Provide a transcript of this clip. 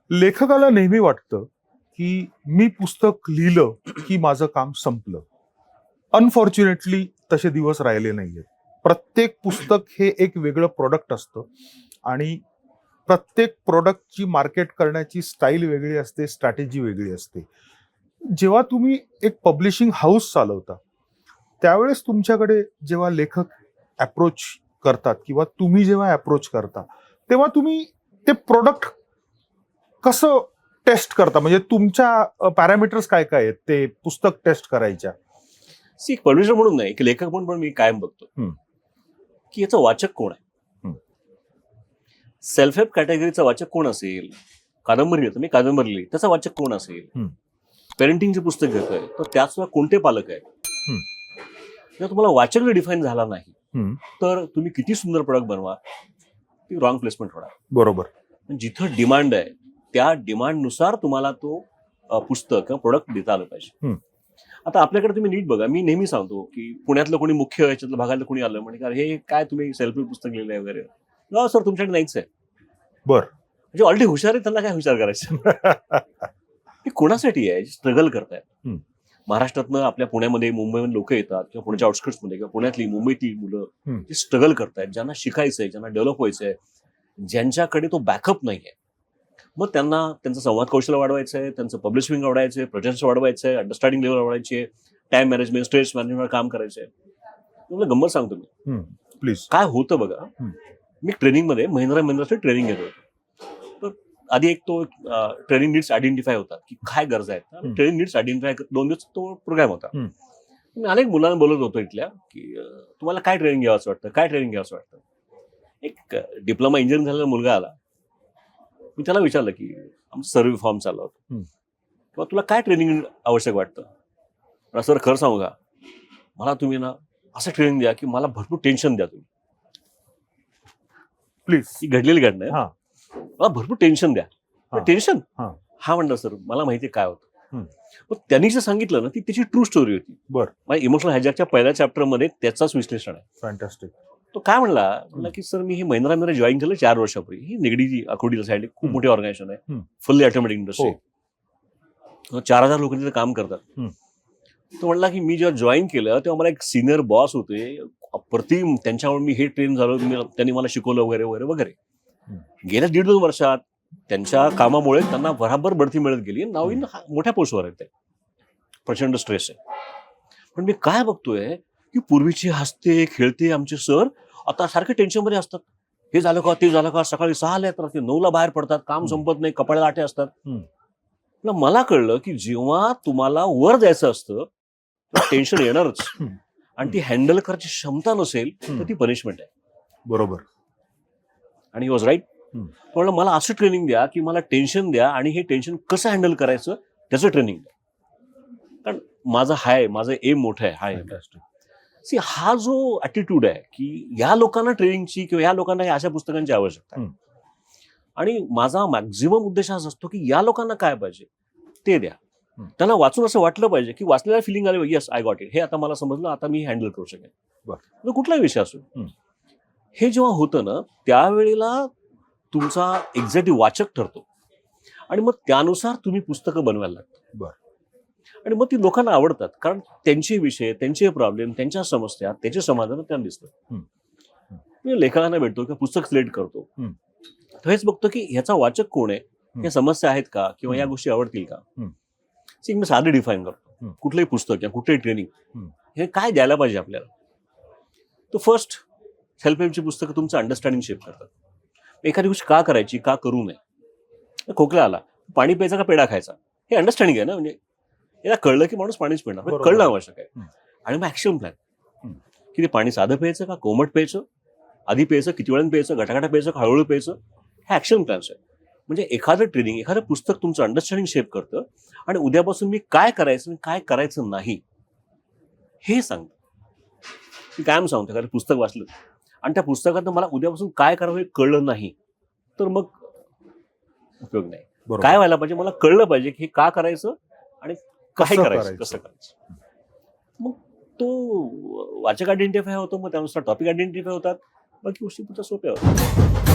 लेखकाला नेहमी वाटतं की मी पुस्तक लिहिलं की माझं काम संपलं. अनफॉर्च्युनेटली तसे दिवस राहिले नाहीयेत. प्रत्येक पुस्तक हे एक वेगळं प्रोडक्ट असतं आणि प्रत्येक प्रोडक्टची मार्केट करण्याची स्टाईल वेगळी असते, स्ट्रॅटेजी वेगळी असते. जेव्हा तुम्ही एक पब्लिशिंग हाऊस चालवता, त्यावेळेस तुमच्याकडे जेव्हा लेखक अप्रोच करतात किंवा तुम्ही जेव्हा अप्रोच करता, तेव्हा तुम्ही ते प्रोडक्ट कसं टेस्ट करता? म्हणजे तुमच्या पॅरामीटर्स काय काय आहेत ते पुस्तक टेस्ट करायच्या? एक पब्लिशर म्हणून नाही, एक लेखक म्हणून पण मी कायम बघतो की याचा वाचक कोण आहे. सेल्फ हेल्प कॅटेगरीचा वाचक कोण असेल, कादंबरी लिहितो मी, कादंबरी लिहिली त्याचा वाचक कोण असेल, पेरेंटिंगचे पुस्तक घेतोय तर त्याच कोणते पालक आहेत. जर तुम्हाला वाचक जर डिफाईन झाला नाही तर तुम्ही किती सुंदर प्रोडक्ट बनवा, ती रॉंग प्लेसमेंट होणार. बरोबर. जिथं डिमांड आहे त्या डिमांडनुसार तुम्हाला तो पुस्तक किंवा प्रोडक्ट देता आलं पाहिजे. आता आपल्याकडे तुम्ही नीट बघा, मी नेहमी सांगतो की पुण्यातलं कोणी मुख्य याच्यातलं भागातलं कोणी आलं म्हणजे हे काय तुम्ही सेल्फ हेल्प पुस्तक लिहिलंय वगैरे, सर तुमच्याकडे नाहीच आहे. बर. म्हणजे ऑलरेडी हुशार आहे, त्यांना काय हुशार करायचं. हे कोणासाठी आहे? स्ट्रगल करतायत. महाराष्ट्रातनं आपल्या पुण्यामध्ये मुंबईमध्ये लोक येतात किंवा पुण्याच्या आउटस्कट्समध्ये किंवा पुण्यातली मुंबईतली मुलं जे स्ट्रगल करतायत, ज्यांना शिकायचंय, ज्यांना डेव्हलप व्हायचंय, ज्यांच्याकडे तो बॅकअप नाहीये. मग त्यांना त्यांचं संवाद कौशल्य वाढवायचंय, त्यांचं पब्लिशिंग वाढवायचंय, प्रेझेन्स वाढवायचंय, अंडरस्टँडिंग लेवल वाढवायचे, टाइम मॅनेजमेंट, स्ट्रेस मॅनेजमेंट काम करायचंय. तुम्हाला गंमत सांगतो मी, प्लीज. काय होतं बघा, मी ट्रेनिंगमध्ये महिंद्राचं ट्रेनिंग घेत होतो. तर आधी एक तो ट्रेनिंग नीड्स आयडेंटिफाय होता की काय गरजा आहेत. ट्रेनिंग नीड्स आयडेंटिफाय 2 दिवस तो प्रोग्राम होता. मी अनेक मुलांना बोलत होतो इथल्या की तुम्हाला काय ट्रेनिंग घ्यावंसं वाटतं, काय ट्रेनिंग घ्यावंसं वाटतं. एक डिप्लोमा इंजिनिअरिंग झालेला मुलगा आला. मी त्याला विचारलं की आमचं सर्व्हे फॉर्म चालला होता किंवा तुला काय ट्रेनिंग आवश्यक वाटतं. सर खरं सांगू का, मला तुम्ही ना असं ट्रेनिंग द्या की मला भरपूर टेन्शन द्या तुम्ही. प्लीज. ही घडलेली घटना आहे. मला भरपूर टेन्शन द्या. टेन्शन? हा म्हणलं सर मला माहिती काय होतं. पण त्यांनी जे सांगितलं ना ती त्याची ट्रू स्टोरी होती. बरं. माझ्या इमोशनल हायजॅकच्या पहिल्या चॅप्टरमध्ये त्याचाच विश्लेषण आहे. फॅन्टॅस्टिक. तो काय म्हणला की सर मी हे महिंद्रा जॉईन केलं 4 वर्षापूर्वी. ही निगडीची अकोडीला साईड खूप मोठी ऑर्गनायझेशन आहे, फुल्ली ऑटोमॅटिक इंडस्ट्री. 4000 लोक तिथे काम करतात. तो म्हणला की मी जेव्हा जॉईन केलं तेव्हा मला एक सिनियर बॉस होते, अप्रतिम, त्यांच्यामुळे मी हे ट्रेन झालो, त्यांनी मला शिकवलं वगैरे वगैरे वगैरे. गेल्या 1.5-2 वर्षात त्यांच्या कामामुळे त्यांना बराबर बढती मिळत गेली. नवीन मोठ्या पोस्टवर आहेत ते. प्रचंड स्ट्रेस आहे. पण मी काय बघतोय की पूर्वीचे हसते खेळते आमचे सर आता सारखे टेन्शनमध्ये असतात. हे झालं का, ते झालं का, सकाळी 6ला येतात, रात्री 9ला बाहेर पडतात, काम संपत नाही, कपाळाला आठे असतात. मला कळलं की जेव्हा तुम्हाला वर जायचं असतं टेन्शन येणारच आणि ती हँडल करायची क्षमता नसेल तर ती पनिशमेंट आहे. बरोबर. आणि ही वॉज राईट. पण मला असं ट्रेनिंग द्या की मला टेन्शन द्या आणि हे टेन्शन कसं हँडल करायचं त्याचं ट्रेनिंग द्या. कारण माझं एम मोठं आहे. हा जो ऍटिट्यूड आहे की या लोकांना ट्रेनिंगची किंवा या लोकांना अशा पुस्तकांची आवश्यकता आहे. आणि माझा मॅक्झिमम उद्देश असा असतो की या लोकांना काय पाहिजे ते द्या. त्यांना वाचून असं वाटलं पाहिजे की वाचलेला फिलिंग आले, येस आय गॉट इट, हे आता मला समजलं, आता मी हँडल करू शकेन. कुठलाही विषय असो. हे जेव्हा होतं ना त्यावेळेला तुमचा एक्झॅक्ट वाचक ठरतो आणि मग त्यानुसार तुम्ही पुस्तकं बनवायला लागता. आणि मग ती लोकांना आवडतात कारण त्यांचे विषय, त्यांचे प्रॉब्लेम, त्यांच्या समस्या, त्याचे समाधान त्यांना दिसतं. मी लेखकांना भेटतो किंवा पुस्तक सिलेक्ट करतो, हेच बघतो की ह्याचा वाचक कोण आहे, या समस्या आहेत का किंवा या गोष्टी आवडतील का. मी साधे डिफाईन करतो. कुठलंही पुस्तक किंवा कुठलंही ट्रेनिंग हे काय द्यायला पाहिजे आपल्याला. तो फर्स्ट सेल्फ हेल्पची पुस्तकं तुमचं अंडरस्टँडिंग शेप करतात. एखादी गोष्ट का करायची, का करू नये. खोकला आला, पाणी प्यायचा का पेढा खायचा, हे अंडरस्टँडिंग आहे ना. म्हणजे याला कळलं की माणूस पाणीच पिणार, कळणं आवश्यक आहे. आणि मग ऍक्शन प्लॅन की ते पाणी साधं प्यायचं का कोमट प्यायचं, आधी प्यायचं, किती वेळानं प्यायचं, गटागटा प्यायचं, हळूहळू प्यायचं, हे ऍक्शन प्लॅन्स आहे. म्हणजे एखादं ट्रेनिंग, एखादं पुस्तक तुमचं अंडरस्टँडिंग शेप करतं आणि उद्यापासून मी काय करायचं काय करायचं नाही हे सांगतं. मी कायम सांगतो एखादं पुस्तक वाचलं आणि त्या पुस्तकातनं मला उद्यापासून काय करावं हे कळलं नाही तर मग उपयोग नाही. काय व्हायला पाहिजे, मला कळलं पाहिजे की हे का करायचं आणि काय करायचं, कसं करायचं. मग तो वाचक आयडेंटिफाय होतो, मग त्यानुसार टॉपिक आयडेंटिफाय होतात, बाकी गोष्टी पुढच्या सोप्या होतात.